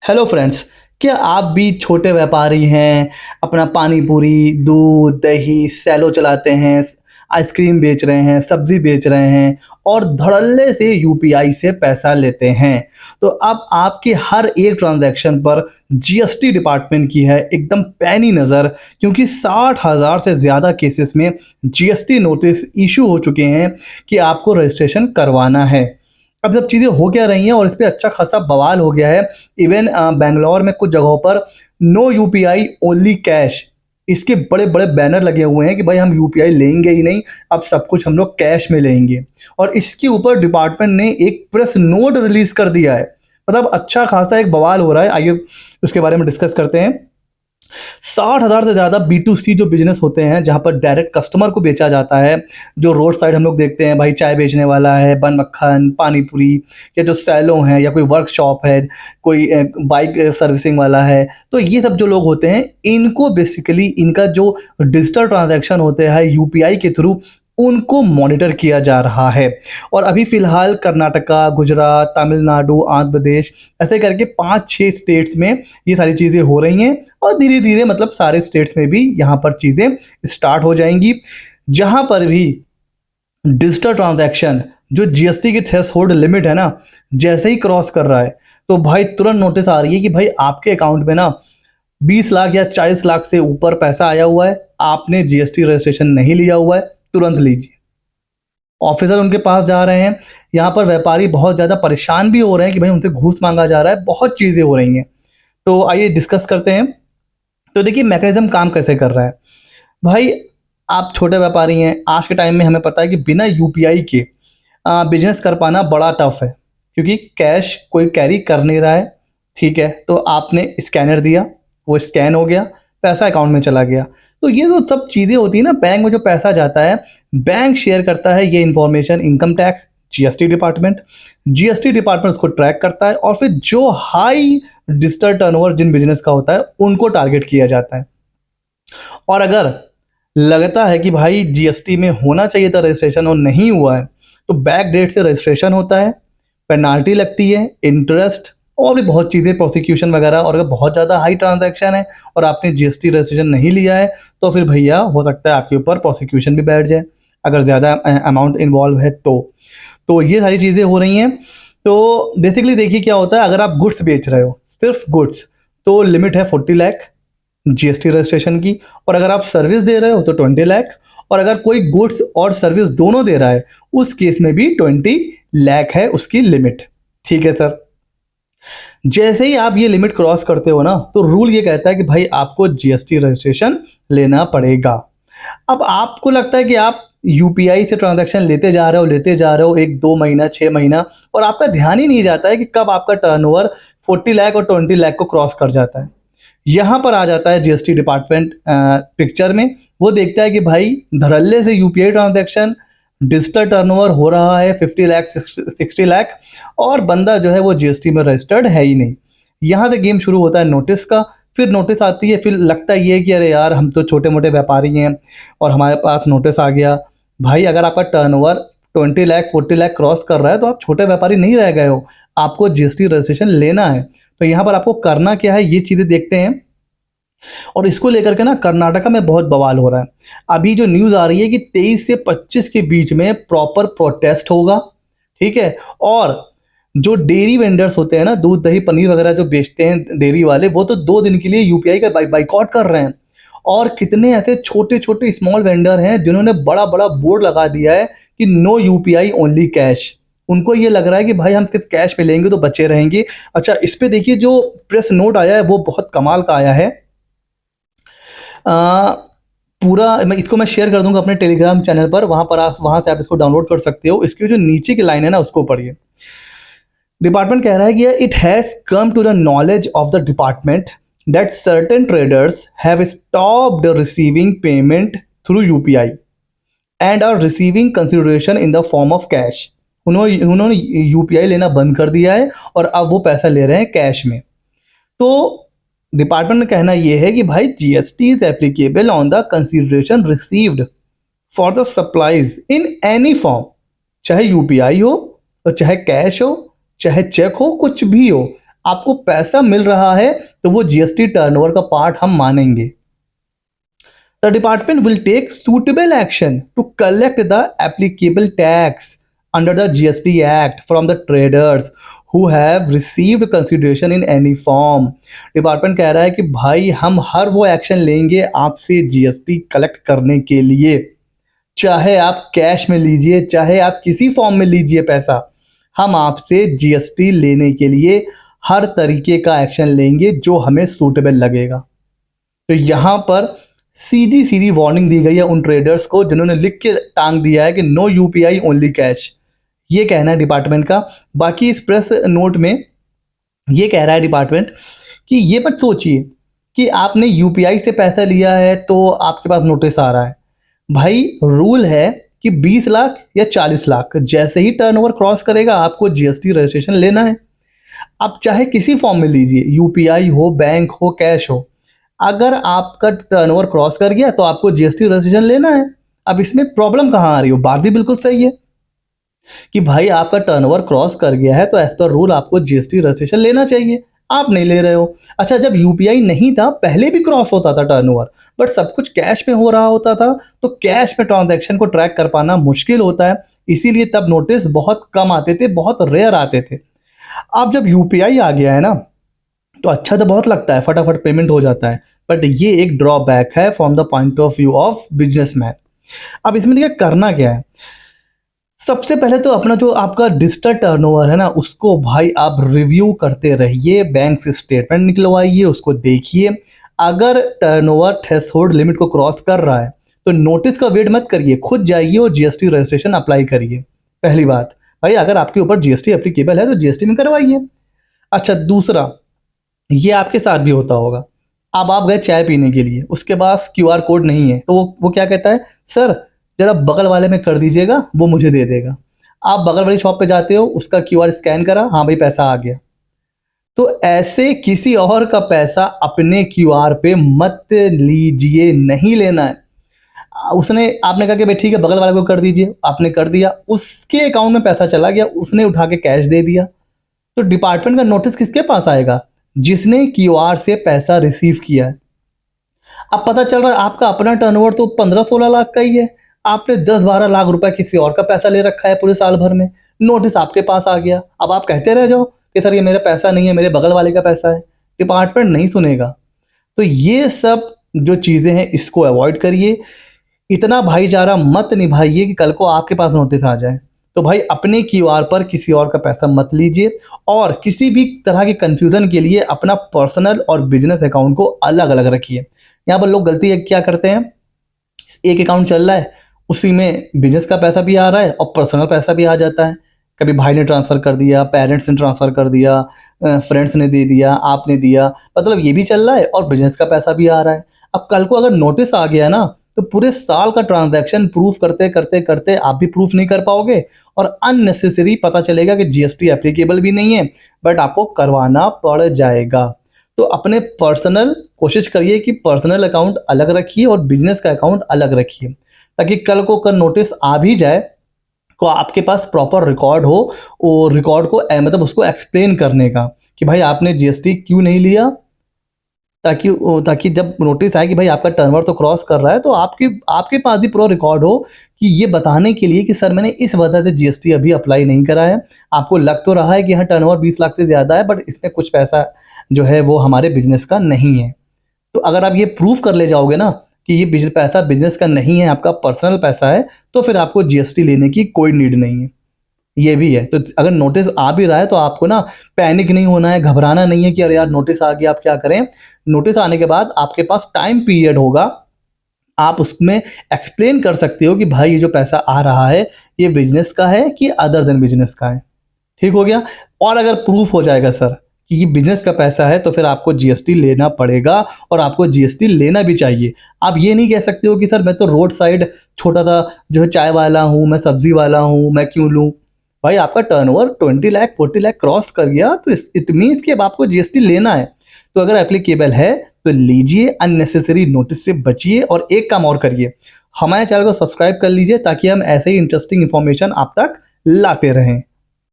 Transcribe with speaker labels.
Speaker 1: Hello friends. क्या आप भी छोटे व्यापारी हैं? अपना पानी पूरी, दूध, दही, सैलो चलाते हैं, आइसक्रीम बेच रहे हैं, सब्जी बेच रहे हैं और धड़ल्ले से यूपीआई से पैसा लेते हैं। तो अब आपके हर एक ट्रांजैक्शन पर जीएसटी डिपार्टमेंट की है एकदम पैनी नज़र, क्योंकि 60,000 से ज़्यादा केसेस में जीएसटी नोटिस इशू हो चुके हैं कि आपको रजिस्ट्रेशन करवाना है। अब जब चीज़ें हो क्या रही हैं और इस पे अच्छा खासा बवाल हो गया है। इवन बैंगलोर में कुछ जगहों पर नो यूपीआई ओनली कैश, इसके बड़े बड़े बैनर लगे हुए हैं कि भाई हम यूपीआई लेंगे ही नहीं, अब सब कुछ हम लोग कैश में लेंगे। और इसके ऊपर डिपार्टमेंट ने एक प्रेस नोट रिलीज कर दिया है। मतलब अच्छा खासा एक बवाल हो रहा है। आइए उसके बारे में डिस्कस करते हैं। 60,000 से ज़्यादा B2C जो बिजनेस होते हैं, जहाँ पर डायरेक्ट कस्टमर को बेचा जाता है, जो रोड साइड हम लोग देखते हैं, भाई चाय बेचने वाला है, बन मक्खन, पानी पूरी, या जो सैलून है, या कोई वर्कशॉप है, कोई बाइक सर्विसिंग वाला है। तो ये सब जो लोग होते हैं, इनको बेसिकली इनका जो डिजिटल ट्रांजैक्शन होते हैं यूपीआई के थ्रू, उनको मॉनिटर किया जा रहा है। और अभी फ़िलहाल कर्नाटका, गुजरात, तमिलनाडु, आंध्र प्रदेश, ऐसे करके 5-6 स्टेट्स में ये सारी चीज़ें हो रही हैं और धीरे-धीरे मतलब सारे स्टेट्स में भी यहाँ पर चीज़ें स्टार्ट हो जाएँगी। जहाँ पर भी डिजिटल ट्रांज़ैक्शन जो जीएसटी की थ्रेशोल्ड लिमिट है ना, जैसे ही क्रॉस कर रहा है, तो भाई तुरंत नोटिस आ रही है कि भाई आपके अकाउंट में ना 20 लाख या 40 लाख से ऊपर पैसा आया हुआ है, आपने जीएसटी रजिस्ट्रेशन नहीं लिया हुआ है, तुरंत लीजिए। ऑफिसर उनके पास जा रहे हैं। यहाँ पर व्यापारी बहुत ज़्यादा परेशान भी हो रहे हैं कि भाई उनसे घूस मांगा जा रहा है, बहुत चीज़ें हो रही हैं। तो आइए डिस्कस करते हैं। तो देखिए मैकेनिज्म काम कैसे कर रहा है। भाई आप छोटे व्यापारी हैं, आज के टाइम में हमें पता है कि बिना यूपीआई के बिजनेस कर पाना बड़ा टफ है, क्योंकि कैश कोई कैरी कर नहीं रहा है। ठीक है, तो आपने स्कैनर दिया, वो स्कैन हो गया, पैसा अकाउंट में चला गया। तो ये जो सब चीज़ें होती है ना, बैंक में जो पैसा जाता है, बैंक शेयर करता है ये information income tax, GST department उसको ट्रैक करता है और फिर जो हाई डिजिटल टर्नओवर जिन बिजनेस का होता है उनको टारगेट किया जाता है। और अगर लगता है कि भाई जीएसटी में होना चाहिए था रजिस्ट्रेशन और नहीं हुआ है, तो बैक डेट से रजिस्ट्रेशन होता है, पेनाल्टी लगती है, इंटरेस्ट और भी बहुत चीज़ें, प्रोसिक्यूशन वगैरह। और अगर बहुत ज़्यादा हाई ट्रांजैक्शन है और आपने जीएसटी रजिस्ट्रेशन नहीं लिया है, तो फिर भैया हो सकता है आपके ऊपर प्रोसिक्यूशन भी बैठ जाए, अगर ज़्यादा अमाउंट इन्वॉल्व है तो ये सारी चीज़ें हो रही हैं। तो बेसिकली देखिए क्या होता है, अगर आप गुड्स बेच रहे हो, सिर्फ गुड्स, तो लिमिट है 40 लाख जीएसटी रजिस्ट्रेशन की। और अगर आप सर्विस दे रहे हो तो 20 लाख। और अगर कोई गुड्स और सर्विस दोनों दे रहा है, उस केस में भी 20 लाख है उसकी लिमिट। ठीक है सर। जैसे ही आप ये लिमिट क्रॉस करते हो ना, तो रूल ये कहता है कि भाई आपको जीएसटी रजिस्ट्रेशन लेना पड़ेगा। अब आपको लगता है कि आप यूपीआई से ट्रांजैक्शन लेते जा रहे हो 1-2 महीना, 6 महीना, और आपका ध्यान ही नहीं जाता है कि कब आपका टर्नओवर 40 लाख और 20 लाख को क्रॉस कर जाता है। यहाँ पर आ जाता है जीएसटी डिपार्टमेंट पिक्चर में। वो देखता है कि भाई धड़ल्ले से यूपीआई ट्रांजैक्शन, डिजिटल टर्नओवर हो रहा है 50 लाख, 60 लाख, और बंदा जो है वो जीएसटी में रजिस्टर्ड है ही नहीं। यहाँ से गेम शुरू होता है नोटिस का। फिर नोटिस आती है, फिर लगता ये है कि अरे यार हम तो छोटे मोटे व्यापारी हैं और हमारे पास नोटिस आ गया। भाई अगर आपका टर्नओवर 20 लाख 40 लाख क्रॉस कर रहा है, तो आप छोटे व्यापारी नहीं रह गए हो, आपको जीएसटी रजिस्ट्रेशन लेना है। तो यहाँ पर आपको करना क्या है, ये चीज़ें देखते हैं। और इसको लेकर के ना कर्नाटका में बहुत बवाल हो रहा है। अभी जो न्यूज़ आ रही है कि 23 से 25 के बीच में प्रॉपर प्रोटेस्ट होगा। ठीक है। और जो डेयरी वेंडर्स होते हैं ना, दूध दही पनीर वगैरह जो बेचते हैं डेयरी वाले, वो तो 2 दिन के लिए यूपीआई का बाइकआउट कर रहे हैं। और कितने ऐसे छोटे छोटे स्मॉल वेंडर हैं जिन्होंने बड़ा बड़ा बोर्ड लगा दिया है कि नो यूपीआई ओनली कैश। उनको ये लग रहा है कि भाई हम सिर्फ कैश पे लेंगे तो बचे रहेंगे। अच्छा, इस पे देखिए जो प्रेस नोट आया है वो बहुत कमाल का आया है। पूरा मैं शेयर कर दूंगा अपने टेलीग्राम चैनल पर, वहाँ से आप इसको डाउनलोड कर सकते हो। इसकी जो नीचे की लाइन है ना, उसको पढ़िए। डिपार्टमेंट कह रहा है कि it has come to the knowledge of the department that certain traders have stopped receiving payment through UPI and are receiving consideration in the form of cash. उन्होंने यूपीआई लेना बंद कर दिया है और अब वो पैसा ले रहे हैं कैश में। तो डिपार्टमेंट का कहना यह है कि भाई GST is applicable on the consideration received for the supplies in any form, चाहे यूपीआई हो और चाहे कैश हो, चाहे चेक हो, कुछ भी हो। आपको पैसा मिल रहा है तो वो जीएसटी टर्नओवर का पार्ट हम मानेंगे। The department will take suitable action to collect the applicable tax under the GST Act from the traders who have received consideration in any form। Department कह रहा है कि भाई हम हर वो एक्शन लेंगे आपसे जीएसटी कलेक्ट करने के लिए, चाहे आप कैश में लीजिए चाहे आप किसी फॉर्म में लीजिए पैसा, हम आपसे जीएसटी लेने के लिए हर तरीके का एक्शन लेंगे जो हमें सूटेबल लगेगा। तो यहाँ पर सीधी सीधी वार्निंग दी गई है उन ट्रेडर्स को जिन्होंने लिख के टांग दिया है कि नो यूपीआई ओनली कैश। ये कहना है डिपार्टमेंट का। बाकी इस प्रेस नोट में ये कह रहा है डिपार्टमेंट कि ये मत सोचिए कि आपने यूपीआई से पैसा लिया है तो आपके पास नोटिस आ रहा है। भाई रूल है कि 20 लाख या 40 लाख जैसे ही टर्नओवर क्रॉस करेगा आपको जीएसटी रजिस्ट्रेशन लेना है। आप चाहे किसी फॉर्म में लीजिए, यूपीआई हो, बैंक हो, कैश हो, अगर आपका टर्नओवर क्रॉस कर गया तो आपको जीएसटी रजिस्ट्रेशन लेना है। अब इसमें प्रॉब्लम कहाँ आ रही हो? बात भी बिल्कुल सही है कि भाई आपका टर्नओवर क्रॉस कर गया है तो एज पर रूल आपको जीएसटी रजिस्ट्रेशन लेना चाहिए, आप नहीं ले रहे हो। अच्छा, जब यूपीआई नहीं था पहले भी क्रॉस होता था टर्नओवर, बट सब कुछ कैश में हो रहा होता था, तो कैश में ट्रांजैक्शन को ट्रैक कर पाना मुश्किल होता है, इसीलिए तब नोटिस बहुत कम आते थे, बहुत रेयर आते थे। अब जब यूपीआई आ गया है ना तो अच्छा तो बहुत लगता है, फटाफट पेमेंट हो जाता है, बट ये एक ड्रॉबैक है from the point of view of businessman. अब इसमें देखिए करना क्या है। सबसे पहले तो अपना जो आपका डिजिटल टर्नओवर है ना उसको भाई आप रिव्यू करते रहिए, बैंक से स्टेटमेंट निकलवाइए, उसको देखिए। अगर टर्नओवर थ्रेशोल्ड लिमिट को क्रॉस कर रहा है तो नोटिस का वेट मत करिए, खुद जाइए और जीएसटी रजिस्ट्रेशन अप्लाई करिए। पहली बात भाई, अगर आपके ऊपर जीएसटी एप्लीकेबल है तो जीएसटी में करवाइए। अच्छा, दूसरा, ये आपके साथ भी होता होगा। अब आप गए चाय पीने के लिए, उसके पास क्यूआर कोड नहीं है तो वो क्या कहता है, सर जरा बगल वाले में कर दीजिएगा, वो मुझे दे देगा। आप बगल वाली शॉप पे जाते हो, उसका क्यूआर स्कैन करा, हाँ भाई पैसा आ गया। तो ऐसे किसी और का पैसा अपने क्यूआर पे मत लीजिए, नहीं लेना है। उसने आपने कहा कि भाई ठीक है बगल वाले को कर दीजिए, आपने कर दिया, उसके अकाउंट में पैसा चला गया, उसने उठा के कैश दे दिया, तो डिपार्टमेंट का नोटिस किसके पास आएगा? जिसने क्यूआर से पैसा रिसीव किया है। अब पता चल रहा है आपका अपना टर्नओवर तो 15-16 लाख का ही है, आपने 10-12 लाख रुपए किसी और का पैसा ले रखा है पूरे साल भर में, नोटिस आपके पास आ गया। अब आप कहते रह जाओ कि सर ये मेरा पैसा नहीं है, मेरे बगल वाले का पैसा है, डिपार्टमेंट नहीं सुनेगा। तो ये सब जो चीज़ें हैं इसको अवॉइड करिए। इतना भाईचारा मत निभाइए कि कल को आपके पास नोटिस आ जाए। तो भाई अपने क्यूआर पर किसी और का पैसा मत लीजिए, और किसी भी तरह की कंफ्यूजन के लिए अपना पर्सनल और बिजनेस अकाउंट को अलग अलग रखिए। यहाँ पर लोग गलती क्या करते हैं, एक अकाउंट चल रहा है उसी में बिजनेस का पैसा भी आ रहा है और पर्सनल पैसा भी आ जाता है। कभी भाई ने ट्रांसफ़र कर दिया, पेरेंट्स ने ट्रांसफ़र कर दिया, फ्रेंड्स ने दे दिया, आपने दिया, मतलब ये भी चल रहा है और बिजनेस का पैसा भी आ रहा है। अब कल को अगर नोटिस आ गया ना तो पूरे साल का ट्रांजैक्शन प्रूफ करते करते करते आप भी प्रूफ नहीं कर पाओगे, और अननेसेसरी पता चलेगा कि जीएसटी एप्लीकेबल भी नहीं है, बट आपको करवाना पड़ जाएगा। तो अपने पर्सनल कोशिश करिए कि पर्सनल अकाउंट अलग रखिए और बिजनेस का अकाउंट अलग रखिए, ताकि कल को नोटिस आ भी जाए तो आपके पास प्रॉपर रिकॉर्ड हो, और रिकॉर्ड को मतलब उसको एक्सप्लेन करने का कि भाई आपने जीएसटी क्यों नहीं लिया, ताकि जब नोटिस आए कि भाई आपका टर्नओवर तो क्रॉस कर रहा है तो आपके पास भी पूरा रिकॉर्ड हो कि ये बताने के लिए कि सर मैंने इस वजह से जीएसटी अभी अप्लाई नहीं करा है। आपको लग तो रहा है कि हाँ टर्नओवर 20 लाख से ज़्यादा है, बट इसमें कुछ पैसा जो है वो हमारे बिजनेस का नहीं है। तो अगर आप ये प्रूफ कर ले जाओगे ना कि ये पैसा बिजनेस का नहीं है, आपका पर्सनल पैसा है, तो फिर आपको जीएसटी लेने की कोई नीड नहीं है। ये भी है। तो अगर नोटिस आ भी रहा है तो आपको ना पैनिक नहीं होना है, घबराना नहीं है कि अरे यार नोटिस आ गया आप क्या करें। नोटिस आने के बाद आपके पास टाइम पीरियड होगा, आप उसमें एक्सप्लेन कर सकते हो कि भाई ये जो पैसा आ रहा है ये बिजनेस का है कि अदर देन बिजनेस का है। ठीक हो गया। और अगर प्रूफ हो जाएगा सर कि ये बिजनेस का पैसा है तो फिर आपको जीएसटी लेना पड़ेगा, और आपको जीएसटी लेना भी चाहिए। आप ये नहीं कह सकते हो कि सर मैं तो रोड साइड छोटा सा जो है चाय वाला हूँ, मैं सब्जी वाला हूँ, मैं क्यों लूँ। भाई आपका टर्नओवर 20 लाख 40 लाख क्रॉस कर गया तो इट मीन्स कि अब आपको जीएसटी लेना है। तो अगर एप्लीकेबल है तो लीजिए, अननेसेसरी नोटिस से बचिए। और एक काम और करिए, हमारे चैनल को सब्सक्राइब कर लीजिए ताकि हम ऐसे ही इंटरेस्टिंग इन्फॉर्मेशन आप तक लाते रहें।